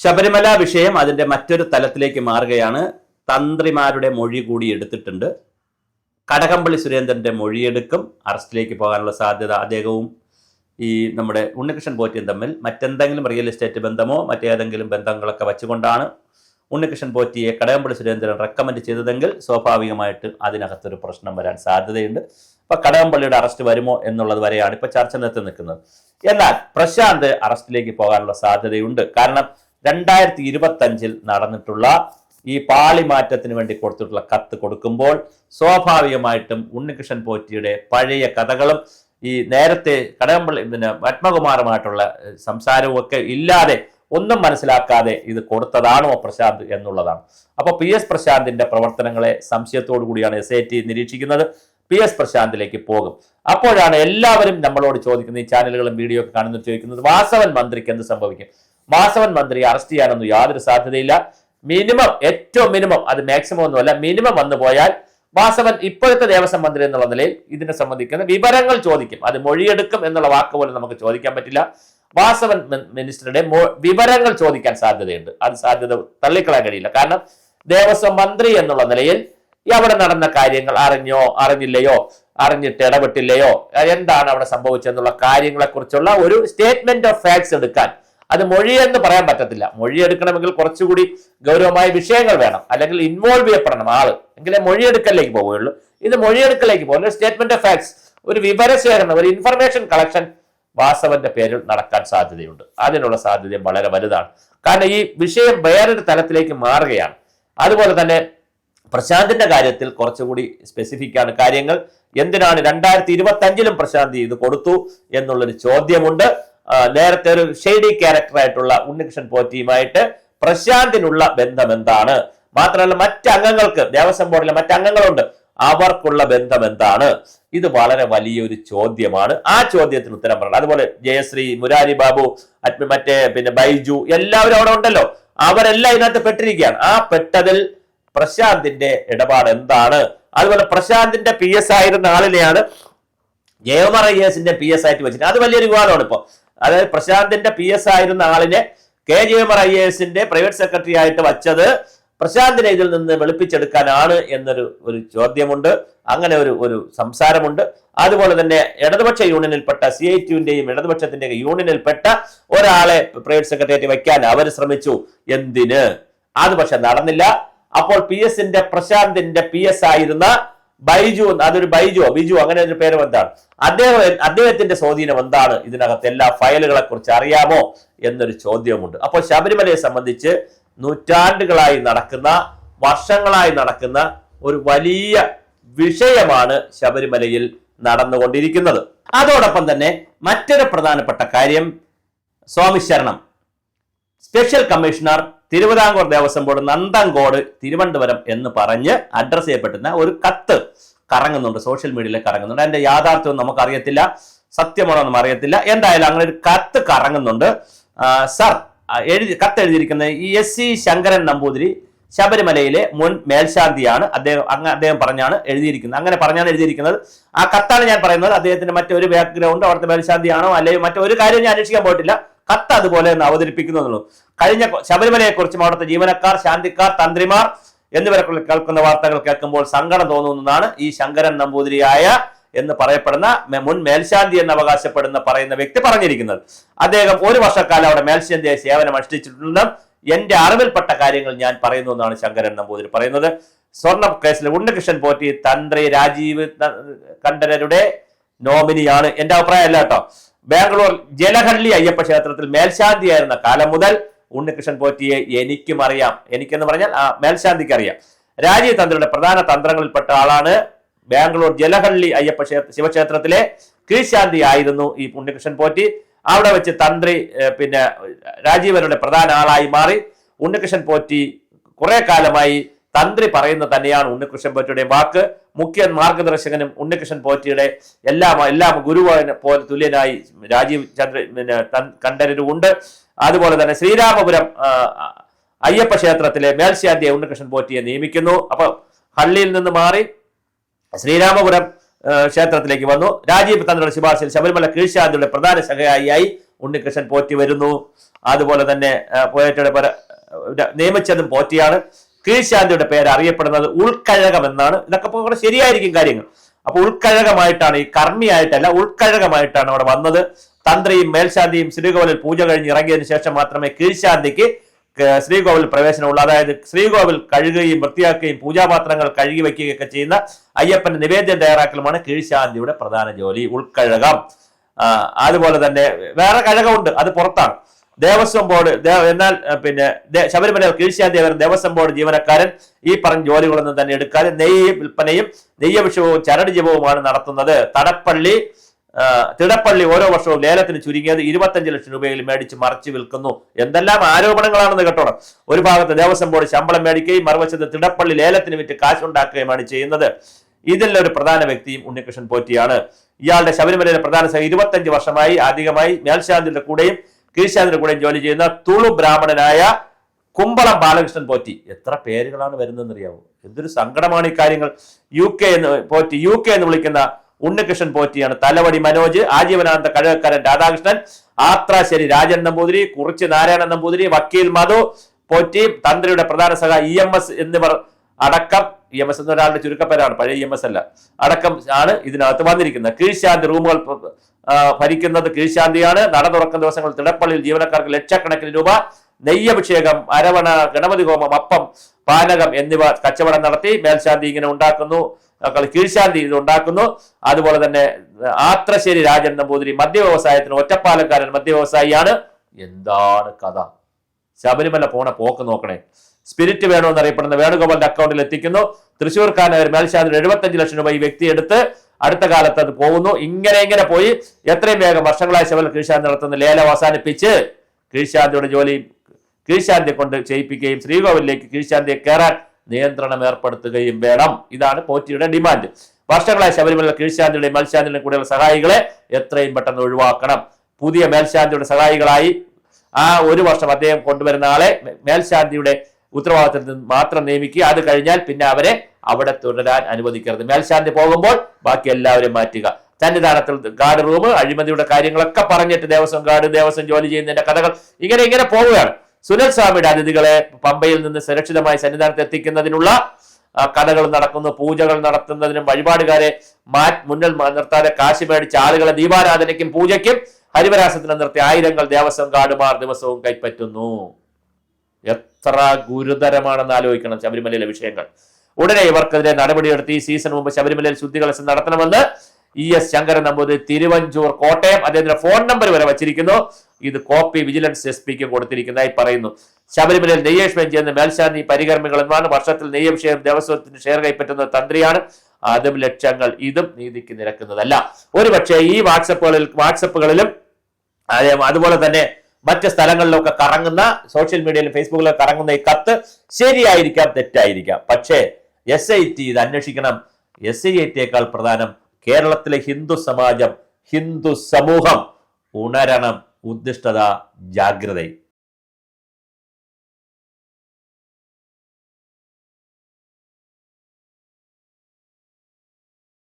ശബരിമല വിഷയം അതിന്റെ മറ്റൊരു തലത്തിലേക്ക് മാറുകയാണ്. തന്ത്രിമാരുടെ മൊഴി കൂടി എടുത്തിട്ടുണ്ട്. കടകംപള്ളി സുരേന്ദ്രന്റെ മൊഴിയെടുക്കും. അറസ്റ്റിലേക്ക് പോകാനുള്ള സാധ്യത അദ്ദേഹവും ഈ നമ്മുടെ ഉണ്ണികൃഷ്ണൻ പോറ്റിയും തമ്മിൽ മറ്റെന്തെങ്കിലും റിയൽ എസ്റ്റേറ്റ് ബന്ധമോ മറ്റേതെങ്കിലും ബന്ധങ്ങളൊക്കെ വെച്ചുകൊണ്ടാണ് ഉണ്ണികൃഷ്ണൻ പോറ്റിയെ കടകംപള്ളി സുരേന്ദ്രൻ റെക്കമെൻഡ് ചെയ്തതെങ്കിൽ സ്വാഭാവികമായിട്ട് അതിനകത്തൊരു പ്രശ്നം വരാൻ സാധ്യതയുണ്ട്. അപ്പൊ കടകംപള്ളിയുടെ അറസ്റ്റ് വരുമോ എന്നുള്ളത് വരെയാണ് ഇപ്പൊ ചർച്ച നിൽക്കുന്നത്. എന്നാൽ പ്രശാന്ത് അറസ്റ്റിലേക്ക് പോകാനുള്ള സാധ്യതയുണ്ട്. കാരണം 2025 നടന്നിട്ടുള്ള ഈ പാളിമാറ്റത്തിന് വേണ്ടി കൊടുത്തിട്ടുള്ള കത്ത് കൊടുക്കുമ്പോൾ സ്വാഭാവികമായിട്ടും ഉണ്ണികൃഷ്ണൻ പോറ്റിയുടെ പഴയ കഥകളും ഈ നേരത്തെ കടകംപള്ളി പത്മകുമാറുമായിട്ടുള്ള സംസാരവും ഒക്കെ ഇല്ലാതെ ഒന്നും മനസ്സിലാക്കാതെ ഇത് കൊടുത്തതാണോ പ്രശാന്ത് എന്നുള്ളതാണ്. അപ്പൊ PS പ്രശാന്തിന്റെ പ്രവർത്തനങ്ങളെ സംശയത്തോടു കൂടിയാണ് SIT നിരീക്ഷിക്കുന്നത്. PS പ്രശാന്തിലേക്ക് പോകും. അപ്പോഴാണ് എല്ലാവരും നമ്മളോട് ചോദിക്കുന്നത്, ഈ ചാനലുകളും വീഡിയോ ഒക്കെ കാണുന്നത് ചോദിക്കുന്നത്, വാസവൻ മന്ത്രിക്ക് എന്ത് സംഭവിക്കും? വാസവൻ മന്ത്രി അറസ്റ്റ് ചെയ്യാനൊന്നും യാതൊരു സാധ്യതയില്ല. മിനിമം, ഏറ്റവും മിനിമം, അത് മാക്സിമം ഒന്നുമല്ല, മിനിമം വന്നു പോയാൽ വാസവൻ ഇപ്പോഴത്തെ ദേവസ്വം മന്ത്രി എന്നുള്ള നിലയിൽ ഇതിനെ സംബന്ധിക്കുന്ന വിവരങ്ങൾ ചോദിക്കും. അത് മൊഴിയെടുക്കും എന്നുള്ള വാക്ക് പോലും നമുക്ക് ചോദിക്കാൻ പറ്റില്ല. വാസവൻ മിനിസ്റ്ററുടെ വിവരങ്ങൾ ചോദിക്കാൻ സാധ്യതയുണ്ട്. അത് സാധ്യത തള്ളിക്കളയാൻ കഴിയില്ല. കാരണം ദേവസ്വം മന്ത്രി എന്നുള്ള നിലയിൽ അവിടെ നടന്ന കാര്യങ്ങൾ അറിഞ്ഞോ അറിഞ്ഞില്ലയോ, അറിഞ്ഞിട്ട് ഇടപെട്ടില്ലയോ, എന്താണ് അവിടെ സംഭവിച്ചെന്നുള്ള കാര്യങ്ങളെ കുറിച്ചുള്ള ഒരു സ്റ്റേറ്റ്മെന്റ് ഓഫ് ഫാക്ട്സ് എടുക്കാൻ, അത് മൊഴിയെന്ന് പറയാൻ പറ്റത്തില്ല. മൊഴിയെടുക്കണമെങ്കിൽ കുറച്ചുകൂടി ഗൗരവമായ വിഷയങ്ങൾ വേണം, അല്ലെങ്കിൽ ഇൻവോൾവ് ചെയ്യപ്പെടണം ആള്, എങ്കിലേ മൊഴിയെടുക്കലിലേക്ക് പോവുകയുള്ളൂ. ഇത് മൊഴിയെടുക്കലിലേക്ക് പോകുന്ന സ്റ്റേറ്റ്മെന്റ് ഓഫ് ഫാക്ട്സ്, ഒരു വിവരശേഖരണം, ഒരു ഇൻഫർമേഷൻ കളക്ഷൻ വാസവന്റെ പേരിൽ നടക്കാൻ സാധ്യതയുണ്ട്. അതിനുള്ള സാധ്യത വളരെ വലുതാണ്. കാരണം ഈ വിഷയം വേറൊരു തലത്തിലേക്ക് മാറുകയാണ്. അതുപോലെ തന്നെ പ്രശാന്തിന്റെ കാര്യത്തിൽ കുറച്ചുകൂടി സ്പെസിഫിക് ആണ് കാര്യങ്ങൾ. എന്തിനാണ് 2025 പ്രശാന്ത് ഇത് കൊടുത്തു എന്നുള്ളൊരു ചോദ്യമുണ്ട്. നേരത്തെ ഒരു ഷെയ്ഡി ക്യാരക്ടറായിട്ടുള്ള ഉണ്ണികൃഷ്ണൻ പോറ്റിയുമായിട്ട് പ്രശാന്തിനുള്ള ബന്ധം എന്താണ്? മാത്രമല്ല മറ്റ് അംഗങ്ങൾക്ക്, ദേവസ്വം ബോർഡിലെ മറ്റംഗങ്ങളുണ്ട്, അവർക്കുള്ള ബന്ധം എന്താണ്? ഇത് വളരെ വലിയൊരു ചോദ്യമാണ്. ആ ചോദ്യത്തിന് ഉത്തരം പറയണം. അതുപോലെ ജയശ്രീ, മുരാരി ബാബു, പിന്നെ ബൈജു, എല്ലാവരും അവിടെ ഉണ്ടല്ലോ. അവരെല്ലാം ഇതിനകത്ത് പെട്ടിരിക്കുകയാണ്. ആ പെട്ടതിൽ പ്രശാന്തിന്റെ ഇടപാട് എന്താണ്? അതുപോലെ പ്രശാന്തിന്റെ PS ആയിരുന്ന ആളിനെയാണ് ജയകുമാർ IASന്റെ PS ആയിട്ട് വെച്ചിട്ട്, അത് വലിയൊരു വിവാദമാണ് ഇപ്പൊ. അതായത് പ്രശാന്തിന്റെ PS ആയിരുന്ന ആളിനെ K ജയകുമാർ IASന്റെ പ്രൈവറ്റ് സെക്രട്ടറി ആയിട്ട് വച്ചത് പ്രശാന്തിനെ ഇതിൽ നിന്ന് വെളുപ്പിച്ചെടുക്കാനാണ് എന്നൊരു ചോദ്യമുണ്ട്. അങ്ങനെ ഒരു സംസാരമുണ്ട്. അതുപോലെ തന്നെ ഇടതുപക്ഷ യൂണിയനിൽപ്പെട്ട CITUവിന്റെയും ഇടതുപക്ഷത്തിന്റെയും യൂണിയനിൽപ്പെട്ട ഒരാളെ പ്രൈവറ്റ് സെക്രട്ടറിയായിട്ട് വെക്കാൻ അവർ ശ്രമിച്ചു. എന്തിന്? അത് പക്ഷെ നടന്നില്ല. അപ്പോൾ PSന്റെ പ്രശാന്തിന്റെ PS ആയിരുന്ന ബൈജു, അതൊരു ബിജു, അങ്ങനെ ഒരു പേര് എന്താണ്, അദ്ദേഹത്തിന്റെ സ്വാധീനം എന്താണ്? ഇതിനകത്ത് എല്ലാ ഫയലുകളെ കുറിച്ച് അറിയാമോ എന്നൊരു ചോദ്യമുണ്ട്. അപ്പോൾ ശബരിമലയെ സംബന്ധിച്ച് നൂറ്റാണ്ടുകളായി നടക്കുന്ന, വർഷങ്ങളായി നടക്കുന്ന ഒരു വലിയ വിഷയമാണ് ശബരിമലയിൽ നടന്നുകൊണ്ടിരിക്കുന്നത്. അതോടൊപ്പം തന്നെ മറ്റൊരു പ്രധാനപ്പെട്ട കാര്യം, സ്വാമി ശരണം special commissioner Thiruvithamkoor Devaswom board Nanthancode Thiruvananthapuram എന്ന് പറഞ്ഞ് അഡ്രസ് ചെയ്യപ്പെടുന്ന ഒരു കത്ത് കറങ്ങുന്നുണ്ട്, സോഷ്യൽ മീഡിയയിൽ കറങ്ങുന്നുണ്ട്. അതിന്റെ യാഥാർത്ഥ്യം നമുക്കറിയത്തില്ല, സത്യമാണോ എന്ന് അറിയത്തില്ല. എന്തായാലും അങ്ങനെ ഒരു കത്ത് കറങ്ങുന്നുണ്ട്. സർ കത്ത് എഴുതിയിരിക്കുന്നത് SC ശങ്കരൻ നമ്പൂതിരി ശബരിമലയിലെ മുൻ മേൽശാന്തിയാണ്. അദ്ദേഹം പറഞ്ഞാണ് എഴുതിയിരിക്കുന്നത്. അങ്ങനെ പറഞ്ഞാണ് എഴുതിയിരിക്കുന്നത്. ആ കത്താണ് ഞാൻ പറയുന്നത്. അദ്ദേഹത്തിന് മറ്റൊരു ബാക്ക്ഗ്രൗണ്ട്, അവിടുത്തെ മേൽശാന്തിയാണോ അല്ലെങ്കിൽ മറ്റൊരു കാര്യം ഞാൻ അന്വേഷിക്കാൻ പോയിട്ടില്ല. കത്ത് അതുപോലെ ഒന്ന് അവതരിപ്പിക്കുന്നു. കഴിഞ്ഞ ശബരിമലയെ കുറിച്ചും അവിടുത്തെ ജീവനക്കാർ, ശാന്തിക്കാർ, തന്ത്രിമാർ എന്നിവരെ കേൾക്കുന്ന വാർത്തകൾ കേൾക്കുമ്പോൾ സങ്കടം തോന്നുന്നതാണ് ഈ ശങ്കരൻ നമ്പൂതിരിയായ എന്ന് പറയപ്പെടുന്ന മുൻ മേൽശാന്തി എന്ന് പറയുന്ന വ്യക്തി പറഞ്ഞിരിക്കുന്നത്. അദ്ദേഹം 1 വർഷക്കാലം അവിടെ മേൽശാന്തിയായി സേവനം അനുഷ്ഠിച്ചിട്ടുണ്ട്. എന്റെ അറിവിൽപ്പെട്ട കാര്യങ്ങൾ ഞാൻ പറയുന്നു എന്നാണ് ശങ്കരൻ നമ്പൂതിരി പറയുന്നത്. സ്വർണ്ണ കേസിൽ ഉണ്ണികൃഷ്ണൻ പോറ്റി തന്ത്രി രാജീവ് കണ്ഠരരുടെ നോമിനിയാണ്. എന്റെ അഭിപ്രായമല്ല കേട്ടോ. ബാംഗ്ലൂർ ജലഹള്ളി അയ്യപ്പ ക്ഷേത്രത്തിൽ മേൽശാന്തിയായിരുന്ന കാലം മുതൽ ഉണ്ണികൃഷ്ണൻ പോറ്റിയെ എനിക്കും അറിയാം. എനിക്കെന്ന് പറഞ്ഞാൽ മേൽശാന്തിക്ക് അറിയാം. രാജീവ് തന്ത്രിയുടെ പ്രധാന തന്ത്രങ്ങളിൽപ്പെട്ട ആളാണ്. ബാംഗ്ലൂർ ജലഹള്ളി അയ്യപ്പ ശിവക്ഷേത്രത്തിലെ കീഴ്ശാന്തി ആയിരുന്നു ഈ ഉണ്ണികൃഷ്ണൻ പോറ്റി. അവിടെ വെച്ച് തന്ത്രി പിന്നെ രാജീവരുടെ പ്രധാന ആളായി മാറി. ഉണ്ണികൃഷ്ണൻ പോറ്റി കുറെ കാലമായി തന്ത്രി പറയുന്നത് തന്നെയാണ് ഉണ്ണികൃഷ്ണൻ പോറ്റിയുടെ വാക്ക്. മുഖ്യ മാർഗദർശകനും ഉണ്ണികൃഷ്ണൻ പോറ്റിയുടെ എല്ലാം ഗുരുവിനെ പോലെ തുല്യനായി രാജീവ് കണ്ഠരരും ഉണ്ട്. അതുപോലെ തന്നെ ശ്രീരാമപുരം അയ്യപ്പ ക്ഷേത്രത്തിലെ മേൽശാന്തിയെ ഉണ്ണികൃഷ്ണൻ പോറ്റിയെ നിയമിക്കുന്നു. അപ്പൊ ഹള്ളിയിൽ നിന്ന് മാറി ശ്രീരാമപുരം ക്ഷേത്രത്തിലേക്ക് വന്നു. രാജീവ് തന്ത്രിയുടെ ശുപാർശയിൽ ശബരിമല കീഴ്ശാന്തിയുടെ പ്രധാന സഹായിയായി ഉണ്ണികൃഷ്ണൻ പോറ്റി വരുന്നു. അതുപോലെ തന്നെ പോറ്റിയുടെ നിയമിച്ചതും പോറ്റിയാണ്. കീഴ്ശാന്തിയുടെ പേര് അറിയപ്പെടുന്നത് ഉൾക്കഴകം എന്നാണ്. ഇതൊക്കെ കൂടെ ശരിയായിരിക്കും കാര്യങ്ങൾ. അപ്പൊ ഉൾക്കഴകമായിട്ടാണ്, ഈ കർമ്മിയായിട്ടല്ല, ഉൾക്കഴകമായിട്ടാണ് അവിടെ വന്നത്. തന്ത്രിയും മേൽശാന്തിയും ശ്രീകോവിലിൽ പൂജ കഴിഞ്ഞ് ഇറങ്ങിയതിനു ശേഷം മാത്രമേ കീഴ്ശാന്തിക്ക് ശ്രീകോവിൽ പ്രവേശനമുള്ളൂ. അതായത് ശ്രീകോവിൽ കഴുകുകയും വൃത്തിയാക്കുകയും പൂജാപാത്രങ്ങൾ കഴുകി വയ്ക്കുകയൊക്കെ ചെയ്യുന്ന അയ്യപ്പന്റെ നിവേദ്യം തയ്യാറാക്കലുമാണ് കീഴ്ശാന്തിയുടെ പ്രധാന ജോലി, ഉൾക്കഴകം. അതുപോലെ തന്നെ വേറെ കഴകമുണ്ട്, അത് പുറത്താണ്. ദേവസ്വം ബോർഡ് എന്നാൽ പിന്നെ ശബരിമല കീഴ്ശാന്തി ദേവസ്വം ബോർഡ് ജീവനക്കാരൻ ഈ പറഞ്ഞ ജോലികളൊന്നും തന്നെ എടുക്കാതെ നെയ്യ് വിൽപ്പനയും നെയ്യഭിഷേകവും ചരട് ജപവുമാണ് നടത്തുന്നത്. തിടപ്പള്ളി ഓരോ വർഷവും ലേലത്തിന് ചുരുങ്ങിയത് 25 ലക്ഷം രൂപയിൽ മേടിച്ച് മറിച്ച് വിൽക്കുന്നു. എന്തെല്ലാം ആരോപണങ്ങളാണെന്ന് കേട്ടോണം. ഒരു ഭാഗത്ത് ദേവസ്വം ബോർഡ് ശമ്പളം മേടിക്കുകയും മറുവശത്ത് തിടപ്പള്ളി ലേലത്തിന് വിറ്റ് കാശുണ്ടാക്കുകയുമാണ് ചെയ്യുന്നത്. ഇതിലൊരു പ്രധാന വ്യക്തിയും ഉണ്ണികൃഷ്ണൻ പോറ്റിയാണ്. ഇയാളുടെ ശബരിമലയിലെ പ്രധാന 25 വർഷമായി അധികമായി മേൽശാന്തിയുടെ കൂടെയും കീഴ്ശാന്തിയുടെ കൂടെയും ജോലി ചെയ്യുന്ന തുളു ബ്രാഹ്മണനായ കുമ്പളം ബാലകൃഷ്ണൻ പോറ്റി. എത്ര പേരുകളാണ് വരുന്നതെന്ന് അറിയാവോ? എന്തൊരു സങ്കടമാണ് ഈ കാര്യങ്ങൾ. UK എന്ന് വിളിക്കുന്ന ഉണ്ണികൃഷ്ണൻ പോറ്റിയാണ്. തലവടി മനോജ്, ആജീവനാനന്ദ കഴകക്കാരൻ രാധാകൃഷ്ണൻ, ആത്രാശ്ശേരി രാജൻ നമ്പൂതിരി, കുറിച്ച് നാരായണൻ നമ്പൂതിരി, വക്കീൽ മധു പോറ്റി, തന്ത്രിയുടെ പ്രധാന സഹായി EMS എന്നിവർ അടക്കം, EMS എന്നൊരാളുടെ ചുരുക്കപ്പേരാണ്, പഴയ EMS അല്ല, അടക്കം ആണ് ഇതിനകത്ത് വന്നിരിക്കുന്നത്. കീഴ്ശാന്തി റൂമുകൾ ഭരിക്കുന്നത് കീഴ്ശാന്തിയാണ്. നട തുറക്കുന്ന ദിവസങ്ങളിൽ തിടപ്പള്ളിയിൽ ജീവനക്കാർക്ക് ലക്ഷക്കണക്കിന് രൂപ നെയ്യഭിഷേകം, അരവണ, ഗണപതി ഹോമം, അപ്പം, പാനകം എന്നിവ കച്ചവടം നടത്തി മേൽശാന്തി ഇങ്ങനെ ഉണ്ടാക്കുന്നു, കീഴ്ശാന്തി ഇത് ഉണ്ടാക്കുന്നു. അതുപോലെ തന്നെ ആത്രശ്ശേരി രാജൻ നമ്പൂതിരി മദ്യവ്യവസായത്തിന് ഒറ്റപ്പാലക്കാരൻ മദ്യവ്യവസായിയാണ്. എന്താണ് കഥ? ശബരിമല പോണ പോക്ക് നോക്കണേ. സ്പിരിറ്റ് വേണമെന്നറിയപ്പെടുന്ന വേണുഗോപാലിന്റെ അക്കൗണ്ടിൽ എത്തിക്കുന്നു. തൃശ്ശൂർക്കാരൻ മേൽശാന്തി 75 ലക്ഷം രൂപ ഈ വ്യക്തി എടുത്ത് അടുത്ത കാലത്ത് അത് പോകുന്നു. ഇങ്ങനെ പോയി എത്രയും വേഗം വർഷങ്ങളായി ശബരിമല കീഴ്ശാന്തി നടത്തുന്ന ലേലം അവസാനിപ്പിച്ച് കീഴ്ശാന്തിയുടെ ജോലി കീഴ്ശാന്തിയെ കൊണ്ട് ചെയ്യിപ്പിക്കുകയും ശ്രീകോവിലേക്ക് കീഴ്ശാന്തിയെ കയറാൻ നിയന്ത്രണം ഏർപ്പെടുത്തുകയും വേണം. ഇതാണ് പോറ്റിയുടെ ഡിമാൻഡ്. വർഷങ്ങളായി ശബരിമല കീഴ്ശാന്തിയുടെയും മേൽശാന്തിയുടെയും കൂടെയുള്ള സഹായികളെ എത്രയും പെട്ടെന്ന് ഒഴിവാക്കണം. പുതിയ മേൽശാന്തിയുടെ സഹായികളായി ഒരു വർഷം അദ്ദേഹം കൊണ്ടുവരുന്ന ആളെ മേൽശാന്തിയുടെ ഉത്തരവാദിത്തത്തിൽ നിന്ന് മാത്രം നിയമിക്കുക. അത് കഴിഞ്ഞാൽ പിന്നെ അവരെ അവിടെ തുടരാൻ അനുവദിക്കരുത്. മേൽശാന്തി പോകുമ്പോൾ ബാക്കി എല്ലാവരും മാറ്റുക. സന്നിധാനത്തിൽ ഗാർഡ് റൂം, അഴിമതിയുടെ കാര്യങ്ങളൊക്കെ പറഞ്ഞിട്ട് ദേവസ്വം ഗാർഡ്, ദേവസ്വം ജോലി ചെയ്യുന്നതിന്റെ കഥകൾ ഇങ്ങനെ പോവുകയാണ്. സുനിൽ സ്വാമിയുടെ അതിഥികളെ പമ്പയിൽ നിന്ന് സുരക്ഷിതമായി സന്നിധാനത്ത് എത്തിക്കുന്നതിനുള്ള കഥകൾ നടക്കുന്നു. പൂജകൾ നടത്തുന്നതിനും വഴിപാടുകാരെ മുന്നിൽ നിർത്താതെ കാശ് മേടിച്ച ആളുകളെ ദീപാരാധനയ്ക്കും പൂജയ്ക്കും ഹരിവരാസത്തിനും നിർത്തി ആയിരങ്ങൾ ദേവസ്വം ഗാർഡുമാർ ദിവസവും കൈപ്പറ്റുന്നു. എത്ര ഗുരുതരമാണെന്ന് ആലോചിക്കണം ശബരിമലയിലെ വിഷയങ്ങൾ. ഉടനെ ഇവർക്കെതിരെ നടപടിയെടുത്ത് ഈ സീസൺ മുമ്പ് ശബരിമലയിൽ ശുദ്ധികലശം നടത്തണമെന്ന് ES ശങ്കരൻ നമ്പൂതിരി തിരുവഞ്ചൂർ, കോട്ടയം അദ്ദേഹത്തിന്റെ ഫോൺ നമ്പർ വരെ വച്ചിരിക്കുന്നു. ഇത് കോപ്പി വിജിലൻസ് SP-ക്ക് കൊടുത്തിരിക്കുന്നതായി പറയുന്നു. ശബരിമലയിൽ നെയ്യഭിഷേകം ചെയ്യുന്ന മേൽശാന്തി പരികർമ്മികൾ എന്നാണ്. വർഷത്തിൽ നെയ്യഭിഷേകം ദേവസ്വത്തിന് ഷെയർ കൈപ്പറ്റുന്ന തന്ത്രിയാണ്. അതും ലക്ഷങ്ങൾ. ഇതും നീതിക്ക് നിരക്കുന്നതല്ല. ഒരുപക്ഷെ ഈ വാട്സപ്പുകളിലും അതുപോലെ തന്നെ മറ്റ് സ്ഥലങ്ങളിലൊക്കെ കറങ്ങുന്ന സോഷ്യൽ മീഡിയയിലും ഫേസ്ബുക്കിലൊക്കെ കറങ്ങുന്ന ഈ കത്ത് ശരിയായിരിക്കാം, തെറ്റായിരിക്കാം. പക്ഷേ SIT ഇത് അന്വേഷിക്കണം. SITയേക്കാൾ പ്രധാനം കേരളത്തിലെ ഹിന്ദു സമാജം, ഹിന്ദു സമൂഹം ഉണരണം. ഉദ്ദിഷ്ടത, ജാഗ്രത.